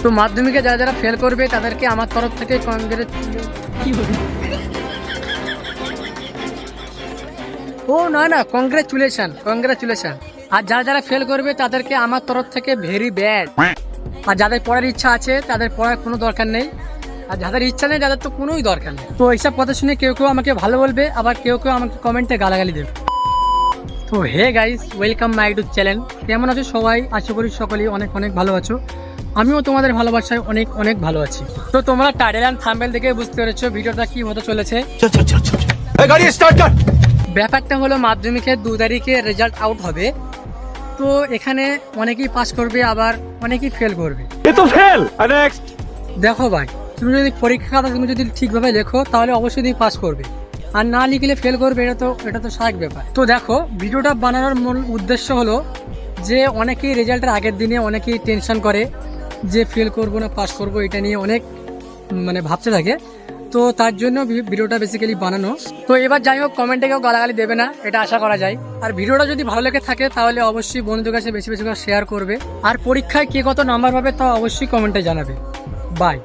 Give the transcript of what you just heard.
তো মাধ্যমিকে যারা যারা ফেল করবে তাদেরকে আমার তরফ থেকে কংগ্রেচুলেশন। আর যারা যারা ফেল করবে তাদেরকে আমার তরফ থেকে ভেরি ব্যাড। আর যাদের পড়ার ইচ্ছা আছে তাদের পড়ার কোনো দরকার নেই, আর যাদের ইচ্ছা নেই তাদের তো কোনোই দরকার নেই। তো এইসব কথা শুনে কেউ কেউ আমাকে ভালো বলবে, আবার কেউ কেউ আমাকে কমেন্টে গালাগালি দেবে। তো hey guys, welcome my YouTube channel. কেমন আছো সবাই? আশা করি সকলেই অনেক অনেক ভালো আছো। আমিও তোমাদের ভালোবাসায় অনেক অনেক ভালো আছি। তো তোমরা টাইটেল এন্ড থাম্বনেল দেখে বুঝতে পেরেছো ভিডিওটা কি হতে চলেছে। ব্যাপারটা হলো মাধ্যমিকের 2 তারিখে রেজাল্ট আউট হবে। তো এখানে অনেকেই পাস করবে, আবার অনেকেই ফেল করবে। দেখো ভাই, তুমি যদি পরীক্ষা খাতা তুমি যদি ঠিকভাবে লেখো তাহলে অবশ্যই তুমি পাস করবে, আর না লিখলে ফেল করবে। এটা তো স্বাভাবিক ব্যাপার। তো দেখো, ভিডিওটা বানানোর মূল উদ্দেশ্য হলো যে অনেকেই রেজাল্টের আগের দিনে অনেকেই টেনশন করে যে ফেল করবো না পাস করবো, এটা নিয়ে অনেক ভাবতে থাকে। তো তার জন্য ভিডিওটা বেসিক্যালি বানানো। তো এবার যাই হোক, কমেন্টে কেউ গালাগালি দেবে না, এটা আশা করা যায়। আর ভিডিওটা যদি ভালো লেগে থাকে তাহলে অবশ্যই বন্ধুদের কাছে বেশি বেশি করে শেয়ার করবে। আর পরীক্ষায় কে কত নাম্বার পাবে তা অবশ্যই কমেন্টে জানাবে। বাই।